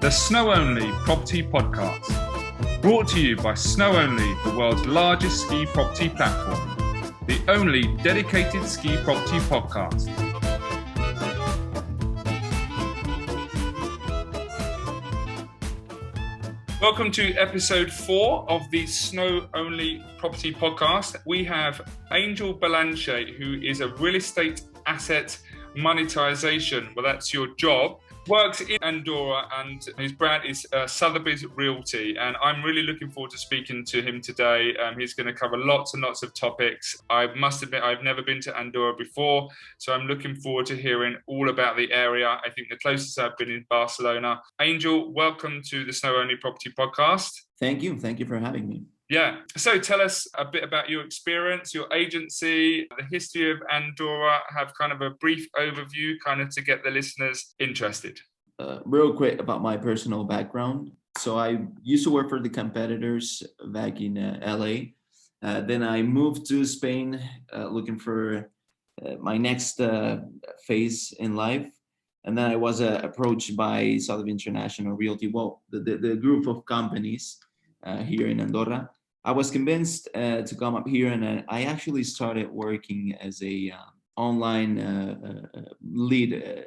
the SnowOnly Property Podcast. Brought to you by SnowOnly, the world's largest ski property platform. The only dedicated ski property podcast. Welcome to episode 4 of the SnowOnly Property Podcast. We have Angel Belanche, who is a real estate asset monetization. Well, that's your job. Works in Andorra, and his brand is Sotheby's Realty, and I'm really looking forward to speaking to him today. He's going to cover lots and lots of topics. I must admit, I've never been to Andorra before, so I'm looking forward to hearing all about the area. I think the closest I've been in Barcelona. Angel, welcome to the SnowOnly Property Podcast. Thank you for having me. Yeah. So tell us a bit about your experience, your agency, the history of Andorra. Have kind of a brief overview kind of to get the listeners interested. Real quick about my personal background. So I used to work for the competitors back in LA. Then I moved to Spain looking for my next phase in life. And then I was approached by Sotheby International Realty, the group of companies here in Andorra. I was convinced to come up here, and I actually started working as a online lead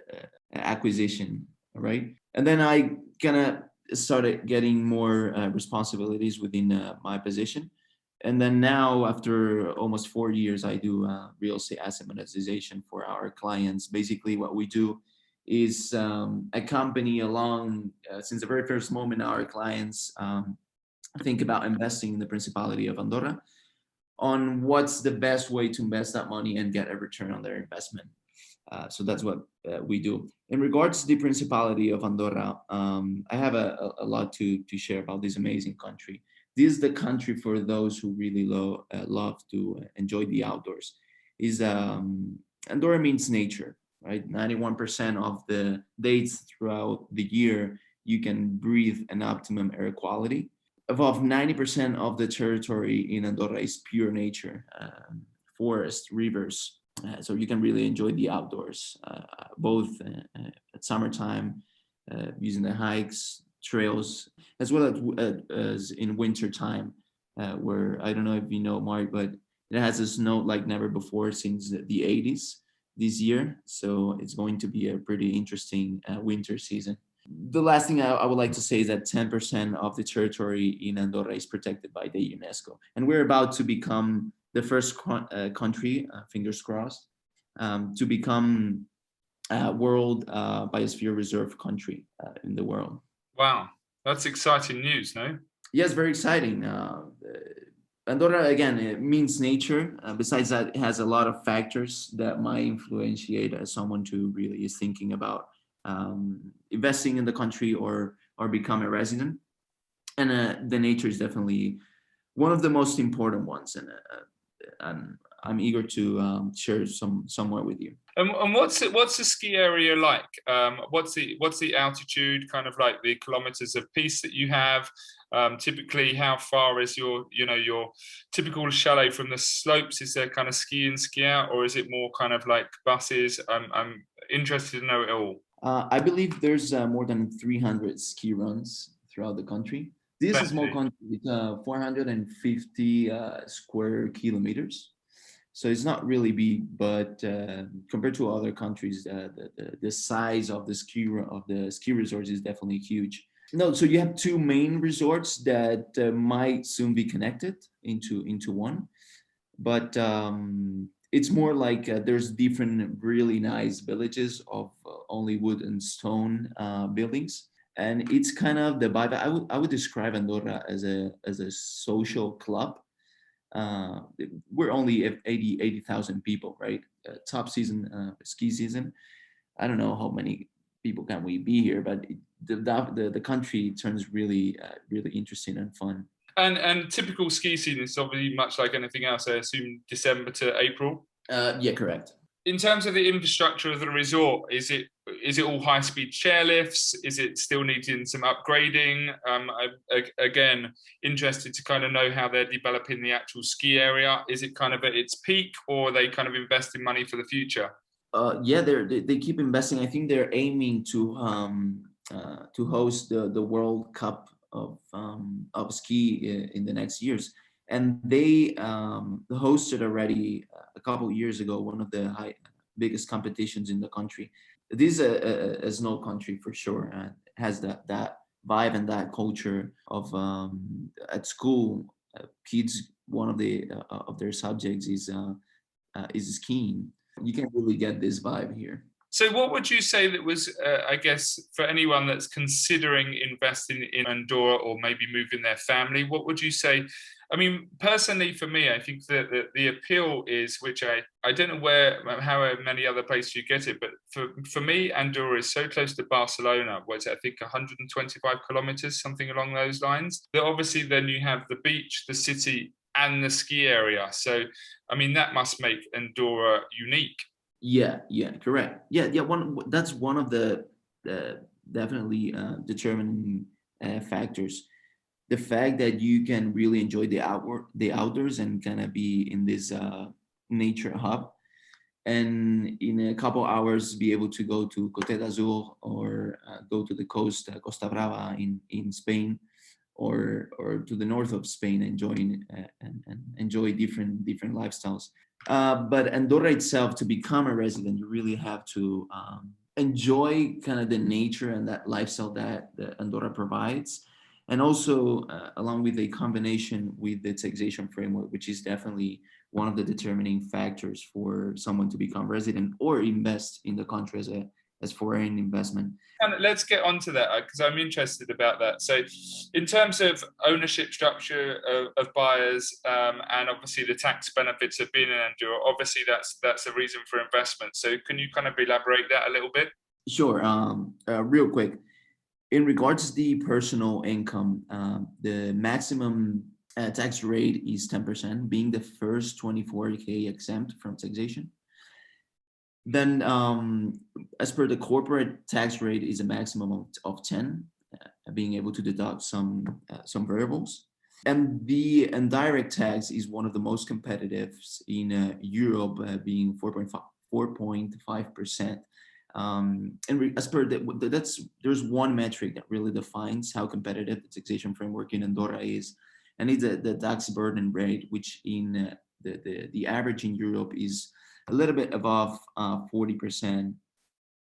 acquisition, right? And then I kind of started getting more responsibilities within my position. And then now, after almost 4 years, I do real estate asset monetization for our clients. Basically, what we do is accompany along since the very first moment our clients think about investing in the Principality of Andorra on what's the best way to invest that money and get a return on their investment. So that's what we do. In regards to the Principality of Andorra, I have a lot to share about this amazing country. This is the country for those who really love to enjoy the outdoors. Andorra means nature, right? 91% of the days throughout the year, you can breathe an optimum air quality. Above 90% of the territory in Andorra is pure nature, forest, rivers. So you can really enjoy the outdoors, both at summertime, using the hikes, trails, as well as in winter time, where I don't know if you know, Mark, but it has snowed like never before since the 80s this year. So it's going to be a pretty interesting winter season. The last thing I would like to say is that 10% of the territory in Andorra is protected by the UNESCO. And we're about to become the first country, fingers crossed, to become a world biosphere reserve country in the world. Wow, that's exciting news, no? Yes, very exciting. Andorra, again, it means nature. Besides that, it has a lot of factors that might influentiate someone to really is thinking about investing in the country or become a resident. And the nature is definitely one of the most important ones. And I'm eager to share somewhere with you. And what's the ski area like? What's the altitude, kind of like the kilometers of piece that you have? Typically, how far is your typical chalet from the slopes? Is there kind of ski in, ski out, or is it more kind of like buses? I'm interested to know it all. I believe there's more than 300 ski runs throughout the country. This is a small country with 450 square kilometers. So it's not really big, but compared to other countries, the size of the ski resorts is definitely huge. No, so you have two main resorts that might soon be connected into one, but it's more like there's different really nice villages of only wood and stone buildings, and it's kind of the vibe. I would describe Andorra as a social club. We're only 80,000 people, right? Top season, ski season. I don't know how many people can we be here, but the country turns really interesting and fun. And typical ski season is obviously much like anything else. I assume December to April. Yeah, correct. In terms of the infrastructure of the resort, is it all high-speed chairlifts? Is it still needing some upgrading? Again, interested to kind of know how they're developing the actual ski area. Is it kind of at its peak, or are they kind of investing money for the future? Yeah, they keep investing. I think they're aiming to to host the World Cup of ski in the next years. And they hosted already a couple years ago one of the biggest competitions in the country. This is a snow country for sure, and has that vibe and that culture of at school. Kids, one of their subjects is skiing. You can really get this vibe here. So, what would you say that was, I guess, for anyone that's considering investing in Andorra or maybe moving their family? What would you say? I mean, personally, for me, I think that the appeal is, which I don't know how many other places you get it, but for me, Andorra is so close to Barcelona, where it's, I think, 125 kilometers, something along those lines, that obviously then you have the beach, the city, and the ski area. So, I mean, that must make Andorra unique. Yeah, correct. Yeah. That's one of the definitely determining factors. The fact that you can really enjoy the outdoors and kind of be in this nature hub, and in a couple hours be able to go to Cote d'Azur or go to the coast, Costa Brava in Spain, or to the north of Spain, enjoying and enjoy different lifestyles. But Andorra itself, to become a resident, you really have to enjoy kind of the nature and that lifestyle that Andorra provides, and also along with a combination with the taxation framework, which is definitely one of the determining factors for someone to become resident or invest in the country as foreign investment. And let's get on to that because I'm interested about that. So, in terms of ownership structure of buyers and obviously the tax benefits of being in Andorra, obviously that's a reason for investment. So, can you kind of elaborate that a little bit? Sure. Real quick, in regards to the personal income, the maximum tax rate is 10%, being the first 24K exempt from taxation. Then, as per the corporate tax rate, is a maximum of 10, being able to deduct some variables. And the indirect tax is one of the most competitive in Europe, being 4.5%. As per there's one metric that really defines how competitive the taxation framework in Andorra is, and it's the tax burden rate, which in the average in Europe is a little bit above 40%.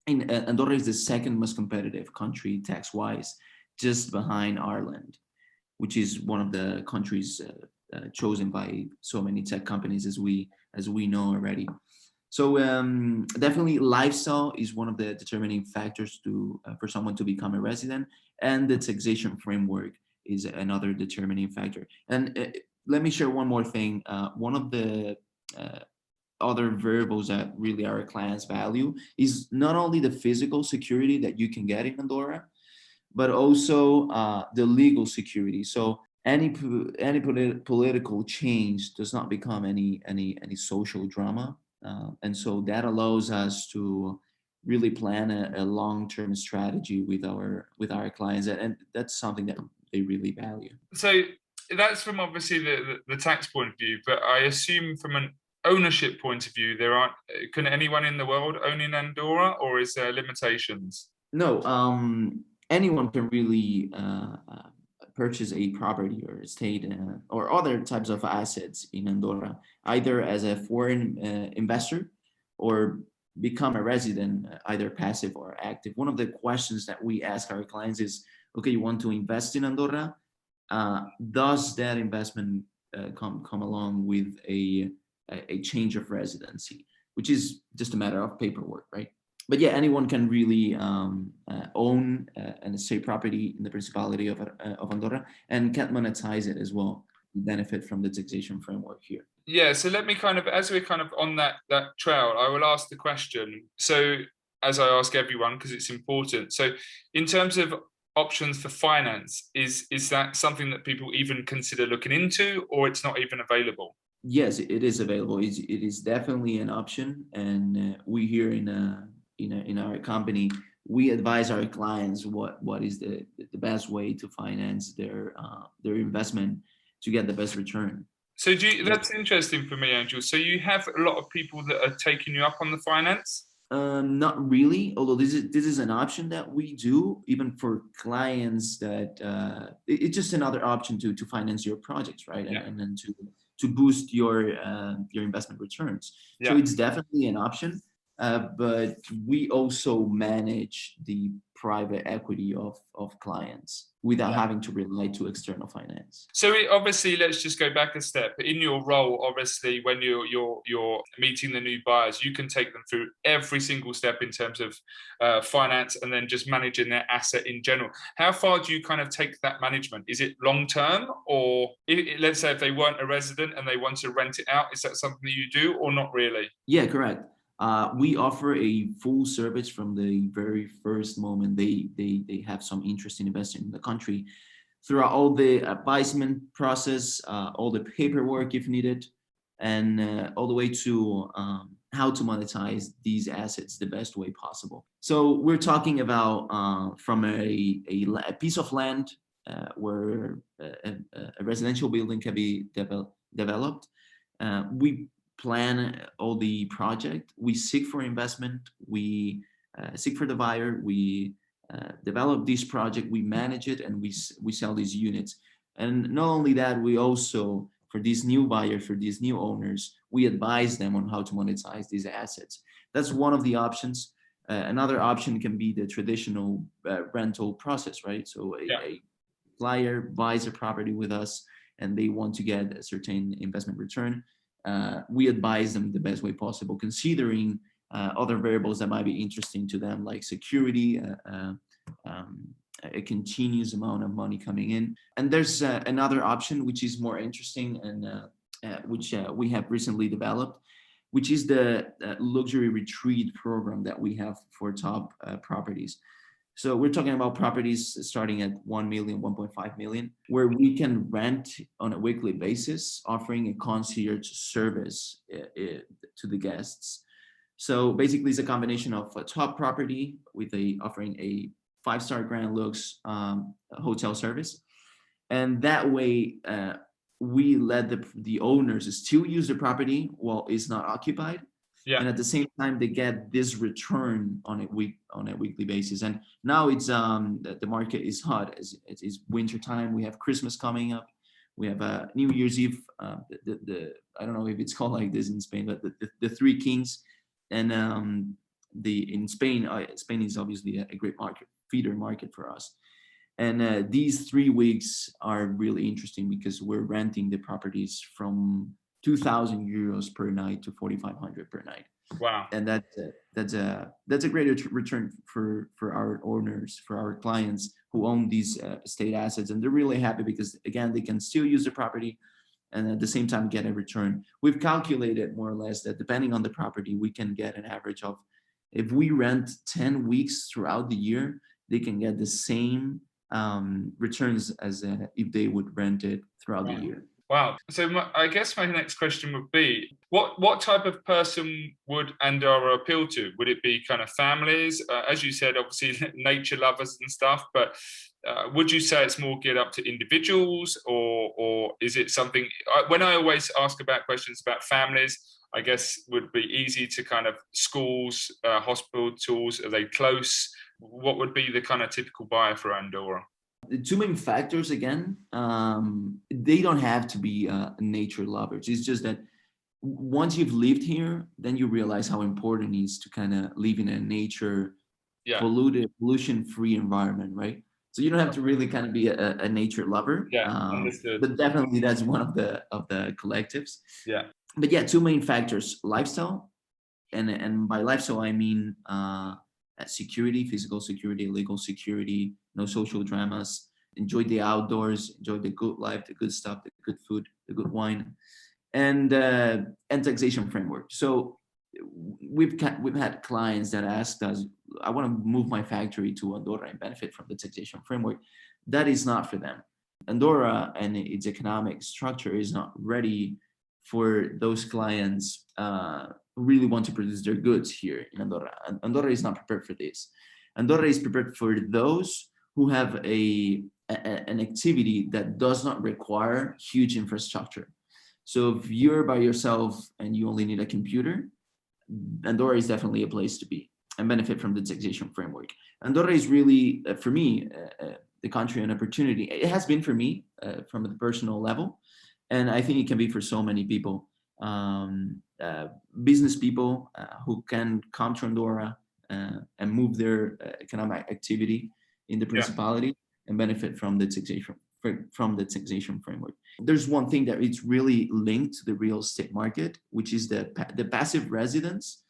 And Andorra is the second most competitive country tax-wise, just behind Ireland, which is one of the countries chosen by so many tech companies, as we know already. So definitely, lifestyle is one of the determining factors to for someone to become a resident, and the taxation framework is another determining factor. And let me share one more thing. One of the other variables that really our clients value is not only the physical security that you can get in Andorra, but also the legal security. So any political change does not become any social drama, and so that allows us to really plan a long-term strategy with our clients, and that's something that they really value. So that's from obviously the tax point of view, but I assume from an ownership point of view, can anyone in the world own in Andorra, or is there limitations? No, anyone can really purchase a property or estate or other types of assets in Andorra, either as a foreign investor or become a resident, either passive or active. One of the questions that we ask our clients is, okay, you want to invest in Andorra? Does that investment come along with a change of residency, which is just a matter of paperwork, right? But yeah, anyone can really own an estate property in the Principality of Andorra and can monetize it as well, benefit from the taxation framework here. Yeah, so let me as we're on that trail, I will ask the question. So as I ask everyone, because it's important. So in terms of options for finance, is that something that people even consider looking into, or it's not even available? Yes, it is available. It is definitely an option, and we here in our company, we advise our clients what is the best way to finance their investment to get the best return. So that's interesting for me, Angel. So you have a lot of people that are taking you up on the finance? Not really, although this is an option that we do even for clients that it's just another option to finance your projects, right? And Yeah, and then to boost your investment returns. So yeah. it's definitely an option, but we also manage the private equity of clients without having to rely to external finance. So obviously, let's just go back a step. In your role, obviously, when you're meeting the new buyers, you can take them through every single step in terms of finance, and then just managing their asset in general. How far do you kind of take that management? Is it long term, or let's say if they weren't a resident and they want to rent it out, is that something that you do, or not really? Yeah, correct. We offer a full service from the very first moment they have some interest in investing in the country, throughout all the advisement process, all the paperwork if needed, and all the way to how to monetize these assets the best way possible. So we're talking about from a piece of land where a residential building can be developed. We plan all the project. We seek for investment. We seek for the buyer. We develop this project. We manage it, and we sell these units. And not only that, we also, for these new buyers, for these new owners, we advise them on how to monetize these assets. That's one of the options. Another option can be the traditional rental process, right? So Yeah. a buyer buys a property with us and they want to get a certain investment return. We advise them the best way possible, considering other variables that might be interesting to them, like security, um, a continuous amount of money coming in. And there's another option which is more interesting, and which we have recently developed, which is the luxury retreat program that we have for top properties. So we're talking about properties starting at 1 million, 1.5 million, where we can rent on a weekly basis, offering a concierge service to the guests. So basically, it's a combination of a top property with offering a 5-star Grand Lux hotel service, and that way we let the owners still use the property while it's not occupied, Yeah. and at the same time they get this return on a weekly basis. And now it's the market is hot, as it is winter time. We have Christmas coming up. We have New Year's Eve. The I don't know if it's called like this in Spain, but the Three Kings, and the in Spain, Spain is obviously a great market, feeder market for us. And these 3 weeks are really interesting because we're renting the properties from 2,000 euros per night to 4,500 per night. Wow. And that's a great return for our owners, for our clients who own these estate assets, and they're really happy because again they can still use the property and at the same time get a return. We've calculated more or less that depending on the property, we can get an average of, if we rent 10 weeks throughout the year, they can get the same returns as if they would rent it throughout the year. Wow. So I guess my next question would be, what type of person would Andorra appeal to? Would it be kind of families? As you said, obviously nature lovers and stuff, but would you say it's more geared up to individuals, or is it something, when I always ask about questions about families, I guess would be easy to kind of schools, hospitals, are they close? What would be the kind of typical buyer for Andorra? The two main factors, again, they don't have to be nature lovers. It's just that once you've lived here, then you realize how important it is to kind of live in a nature pollution-free environment, right? So you don't have to really kind of be a nature lover. Yeah, understood. But definitely that's one of the collectives. Yeah. But yeah, two main factors: lifestyle, and by lifestyle I mean security, physical security, legal security, no social dramas, enjoy the outdoors, enjoy the good life, the good stuff, the good food, the good wine, and taxation framework. So we've had clients that asked us, I want to move my factory to Andorra and benefit from the taxation framework. That is not for them. Andorra and its economic structure is not ready for those clients who really want to produce their goods here in Andorra. Andorra is not prepared for this. Andorra is prepared for those who have an activity that does not require huge infrastructure. So if you're by yourself and you only need a computer, Andorra is definitely a place to be and benefit from the taxation framework. Andorra is really, for me, the country an opportunity. It has been for me from the personal level, and I think it can be for so many people, business people who can come to Andorra and move their economic activity in the Yeah. principality and benefit from the taxation framework. There's one thing that it's really linked to the real estate market, which is the passive residents,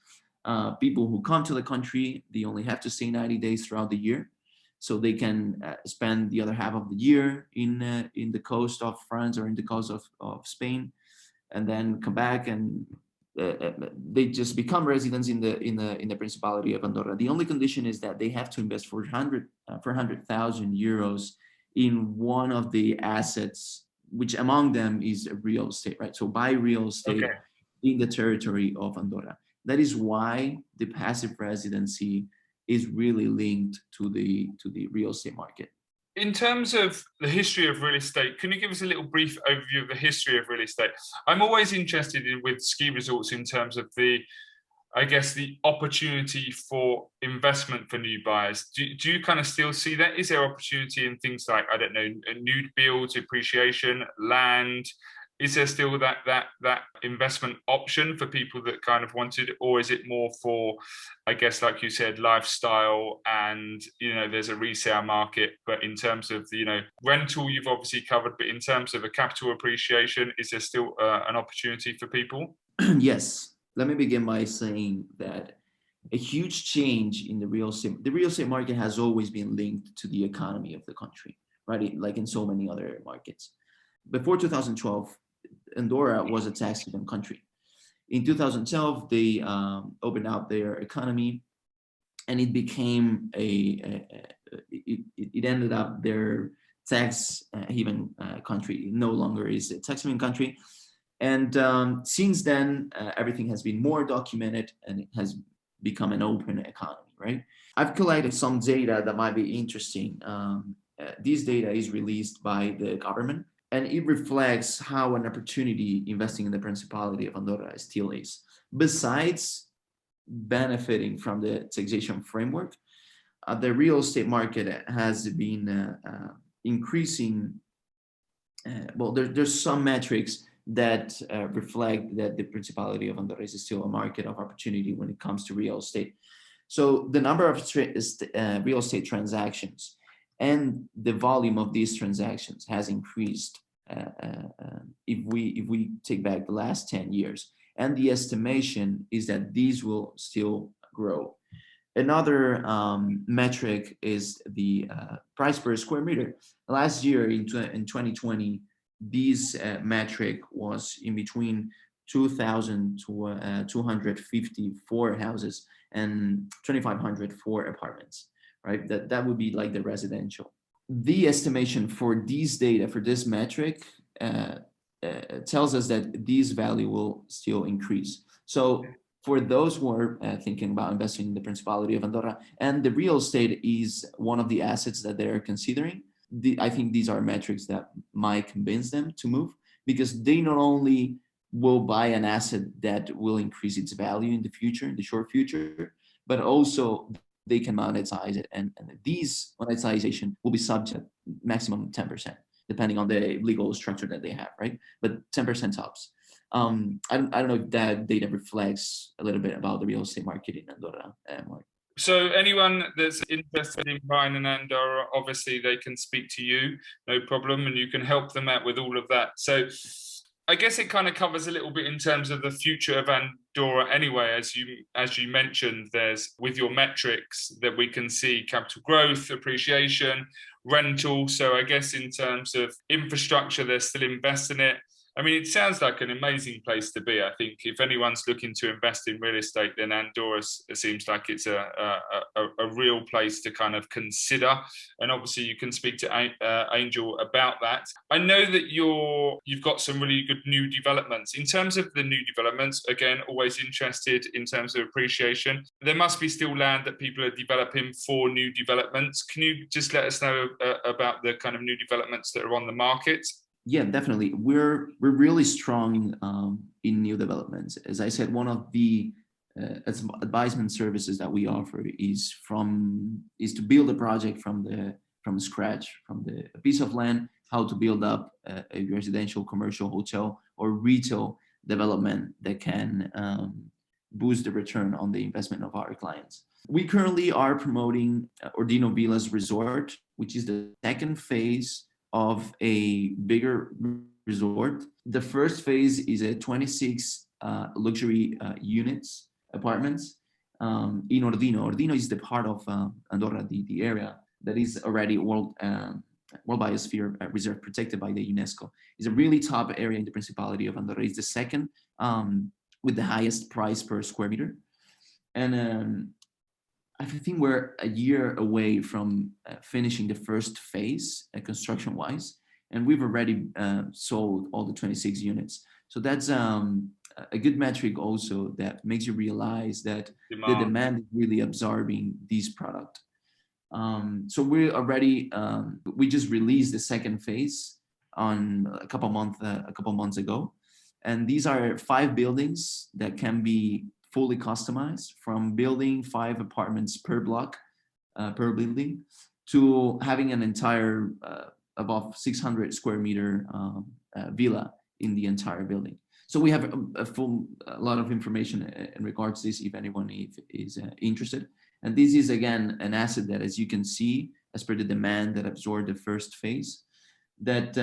people who come to the country. They only have to stay 90 days throughout the year, so they can spend the other half of the year in the coast of France or in the coast of Spain, and then come back and they just become residents in the Principality of Andorra. The only condition is that they have to invest 400,000 euros in one of the assets, which among them is real estate, right? So buy real estate in the territory of Andorra. That is why the passive residency is really linked to the real estate market. In terms of the history of real estate, can you give us a little brief overview of the history of real estate? I'm always interested with ski resorts in terms of the opportunity for investment for new buyers. Do you kind of still see that? Is there opportunity in things like, I don't know, new builds, appreciation, land? Is there still that investment option for people that kind of wanted, or is it more for, I guess, like you said, lifestyle and, there's a resale market, but in terms of the, rental, you've obviously covered, but in terms of a capital appreciation, is there still an opportunity for people? Yes. Let me begin by saying that a huge change in the real estate market has always been linked to the economy of the country, right? Like in so many other markets. Before 2012, Andorra was a tax-exempt country. In 2012, they opened up their economy, and it became it ended up their tax-haven country. It no longer is a tax-haven country. And since then, everything has been more documented and it has become an open economy, right? I've collected some data that might be interesting. This data is released by the government, and it reflects how an opportunity investing in the Principality of Andorra still is. Besides benefiting from the taxation framework, the real estate market has been increasing. There's some metrics that reflect that the Principality of Andorra is still a market of opportunity when it comes to real estate. So the number of real estate transactions and the volume of these transactions has increased if we take back the last 10 years. And the estimation is that these will still grow. Another metric is the price per square meter. Last year in 2020, this metric was in between 2,000 to 250 for houses and 2,500 for apartments, right? That would be like the residential. The estimation for these data, for this metric, tells us that this value will still increase. So for those who are thinking about investing in the Principality of Andorra, and the real estate is one of the assets that they're considering, I think these are metrics that might convince them to move, because they not only will buy an asset that will increase its value in the future, in the short future, but also they can monetize it. And these monetization will be subject maximum 10%, depending on the legal structure that they have, right? But 10% tops. I don't know if that data reflects a little bit about the real estate market in Andorra. So anyone that's interested in buying in Andorra, obviously they can speak to you, no problem, and you can help them out with all of that. So I guess it kind of covers a little bit in terms of the future of Andorra anyway. As you mentioned, there's, with your metrics, that we can see capital growth, appreciation, rental. So I guess in terms of infrastructure, they're still investing in it. I mean, it sounds like an amazing place to be. I think if anyone's looking to invest in real estate, then Andorra seems like it's a real place to kind of consider. And obviously, you can speak to Angel about that. I know that you've got some really good new developments. In terms of the new developments, again, always interested in terms of appreciation. There must be still land that people are developing for new developments. Can you just let us know about the kind of new developments that are on the market? Yeah, definitely. We're really strong in new developments. As I said, one of the advisement services that we offer is to build a project from scratch, from a piece of land, how to build up a residential, commercial, hotel, or retail development that can boost the return on the investment of our clients. We currently are promoting Ordino Villas Resort, which is the second phase of a bigger resort. The first phase is a 26 luxury apartments in Ordino. Ordino is the part of Andorra, the area that is already World Biosphere Reserve protected by the UNESCO. It's a really top area in the Principality of Andorra. It's the second with the highest price per square meter. And I think we're a year away from finishing the first phase construction-wise, and we've already sold all the 26 units. So that's a good metric also that makes you realize that the demand is really absorbing this product. So we just released the second phase on a couple months ago, and these are 5 buildings that can be fully customized, from building 5 apartments per block, per building, to having an entire above 600 square meter villa in the entire building. So we have a lot of information in regards to this if anyone is interested. And this is, again, an asset that, as you can see, as per the demand that absorbed the first phase, that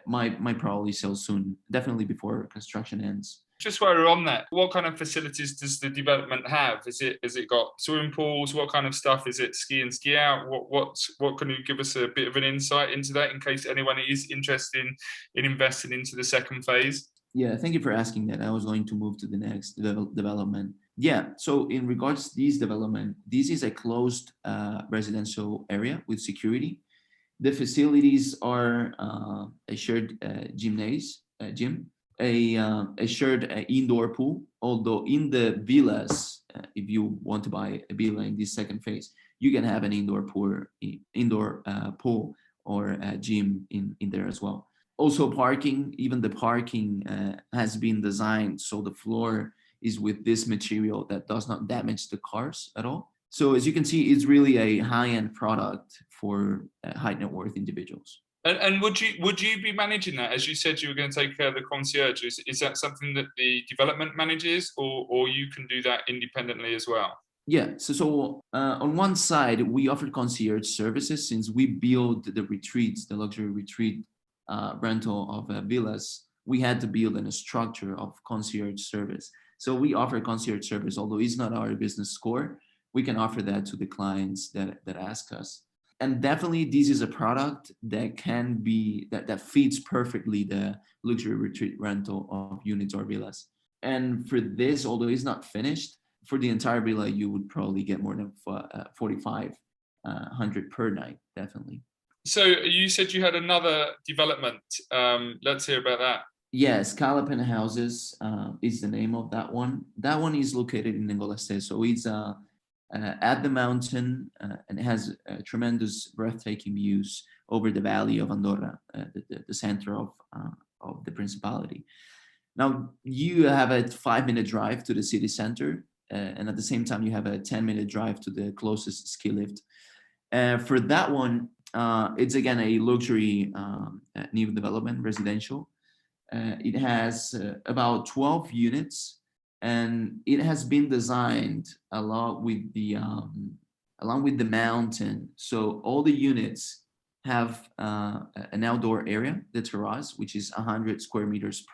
might probably sell soon, definitely before construction ends. Just while we're on that, what kind of facilities does the development have? Has it got swimming pools? What kind of stuff? Is it ski and ski out? What can you give us a bit of an insight into that in case anyone is interested in investing into the second phase? Yeah, thank you for asking that. I was going to move to the next development. Yeah, so in regards to this development, this is a closed residential area with security. The facilities are a shared gym, a shared indoor pool, although in the villas, if you want to buy a villa in this second phase, you can have an indoor pool or a gym in there as well. Also parking, even the parking has been designed so the floor is with this material that does not damage the cars at all. So as you can see, it's really a high-end product for high net worth individuals. And would you be managing that? As you said, you were going to take care of the concierge. Is that something that the development manages, or you can do that independently as well? Yeah. So on one side, we offer concierge services since we build the retreats, the luxury retreat rental of villas. We had to build a structure of concierge service. So we offer concierge service, although it's not our business core. We can offer that to the clients that ask us. And definitely this is a product that can be, that fits perfectly the luxury retreat rental of units or villas. And for this, although it's not finished, for the entire villa, you would probably get more than 4,500 per night, definitely. So you said you had another development. Let's hear about that. Yeah, Scallop Houses is the name of that one. That one is located in Engoleste. So it's at the mountain and it has tremendous breathtaking views over the valley of Andorra, the center of the Principality. Now, you have a 5-minute drive to the city center, and at the same time, you have a 10-minute drive to the closest ski lift. For that one, it's again a luxury new development, residential. It has about 12 units, and it has been designed along with the mountain. So all the units have an outdoor area, the terrace, which is 100 square meters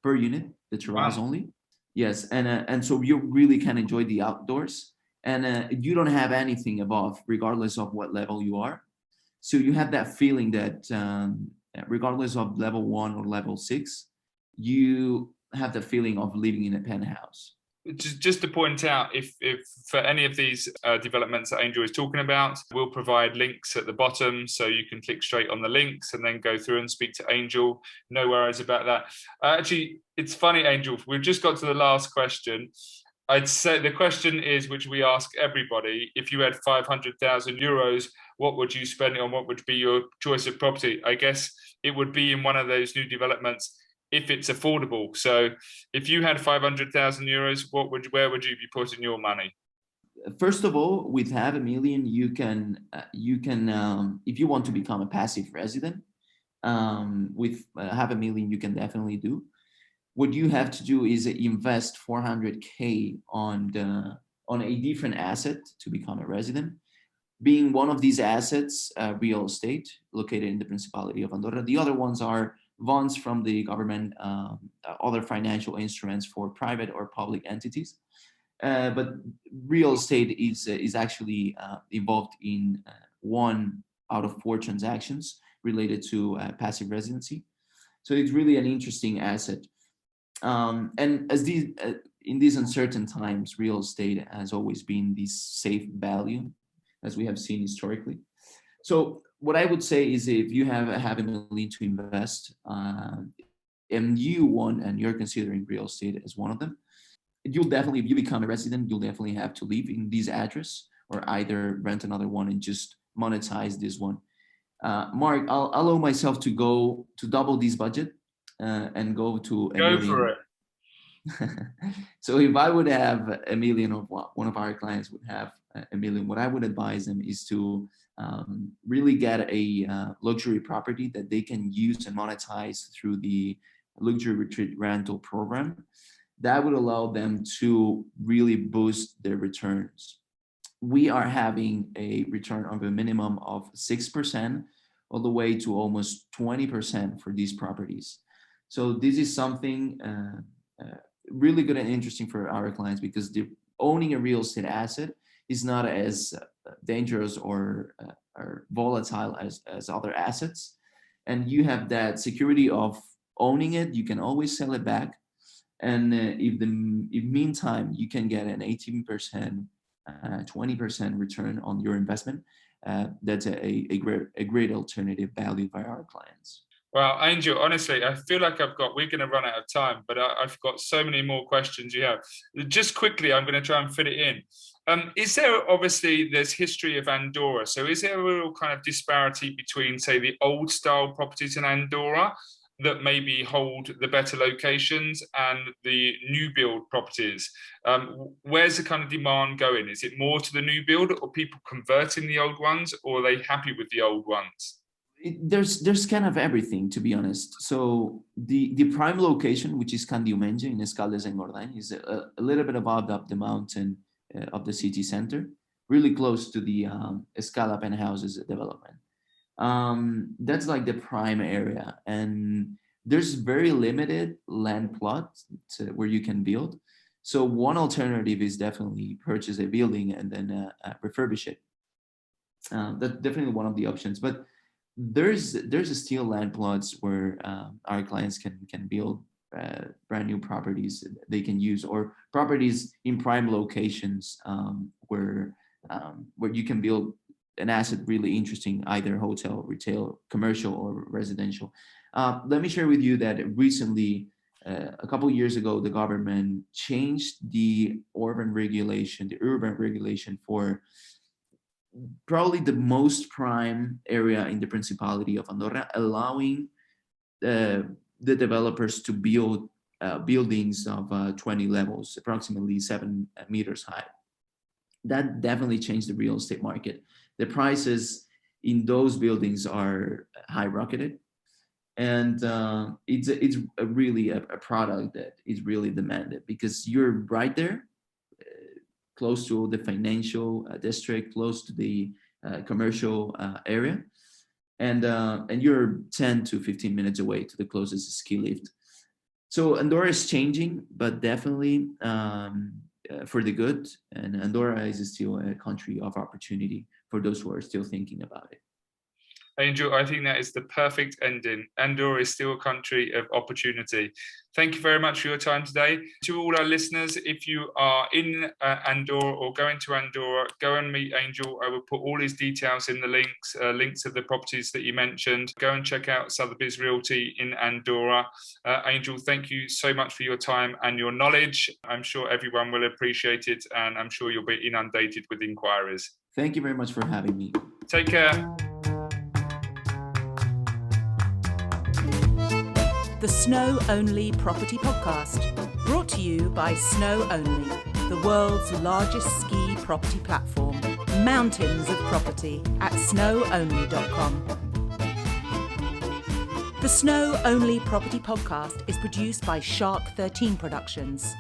per unit, the terrace only. Yes, and so you really can enjoy the outdoors, and you don't have anything above, regardless of what level you are. So you have that feeling that regardless of level 1 or level 6, you have the feeling of living in a penthouse. Just to point out, if for any of these developments that Angel is talking about, we'll provide links at the bottom so you can click straight on the links and then go through and speak to Angel. No worries about that. Actually, it's funny, Angel, we've just got to the last question. I'd say the question is, which we ask everybody, if you had 500,000 euros, what would you spend it on? What would be your choice of property? I guess it would be in one of those new developments if it's affordable. So if you had 500,000 euros, where would you be putting your money? First of all, with half a million, you can if you want to become a passive resident, with half a million, you can definitely do. What you have to do is invest 400K on a different asset to become a resident. Being one of these assets, real estate located in the Principality of Andorra. The other ones are bonds from the government, other financial instruments for private or public entities. But real estate is actually involved in 1 out of 4 transactions related to passive residency. So it's really an interesting asset. And as in these uncertain times, real estate has always been this safe value, as we have seen historically. So what I would say is, if you have a million to invest, and you're considering real estate as one of them, you'll definitely, if you become a resident, you'll definitely have to live in this address, or either rent another one and just monetize this one. Mark, I'll allow myself to double this budget, and go to a million. For it. So if I would have a million, or one of our clients would have a million, what I would advise them is to really get a luxury property that they can use and monetize through the luxury retreat rental program. That would allow them to really boost their returns. We are having a return of a minimum of 6% all the way to almost 20% for these properties. So this is something really good and interesting for our clients, because owning a real estate asset is not as dangerous or volatile as other assets. And you have that security of owning it. You can always sell it back. And if meantime you can get an 18%, 20% return on your investment, that's a great alternative valued by our clients. Well, Angel, honestly, I feel like we're going to run out of time, but I've got so many more questions you have. Just quickly, I'm going to try and fit it in. There's history of Andorra. So is there a real kind of disparity between, say, the old style properties in Andorra that maybe hold the better locations and the new build properties? Where's the kind of demand going? Is it more to the new build, or people converting the old ones, or are they happy with the old ones? There's kind of everything, to be honest. So the prime location, which is Can Diumenge in Escaldes Engordany, is a little bit above up the mountain of the city center, really close to the Scallop Houses development. That's like the prime area, and there's very limited land plots where you can build. So one alternative is definitely purchase a building and then refurbish it. That's definitely one of the options. But there's still land plots where our clients can build brand new properties they can use, or properties in prime locations where you can build an asset really interesting, either hotel, retail, commercial, or residential. Let me share with you that recently, a couple of years ago, the government changed the urban regulation for probably the most prime area in the Principality of Andorra, allowing the developers to build buildings of 20 levels, approximately 7 meters high. That definitely changed the real estate market. The prices in those buildings are high rocketed, and it's really a product that is really demanded, because you're right there, close to the financial district, close to the commercial area, and you're 10 to 15 minutes away to the closest ski lift. So Andorra is changing, but definitely for the good. And Andorra is still a country of opportunity for those who are still thinking about it. Angel, I think that is the perfect ending. Andorra is still a country of opportunity. Thank you very much for your time today. To all our listeners, if you are in Andorra or going to Andorra, go and meet Angel. I will put all his details in the links of the properties that you mentioned. Go and check out Sotheby's Realty in Andorra. Angel, thank you so much for your time and your knowledge. I'm sure everyone will appreciate it, and I'm sure you'll be inundated with inquiries. Thank you very much for having me. Take care. The SnowOnly Property Podcast, brought to you by SnowOnly, the world's largest ski property platform. Mountains of property at snowonly.com. The SnowOnly Property Podcast is produced by Shark 13 Productions.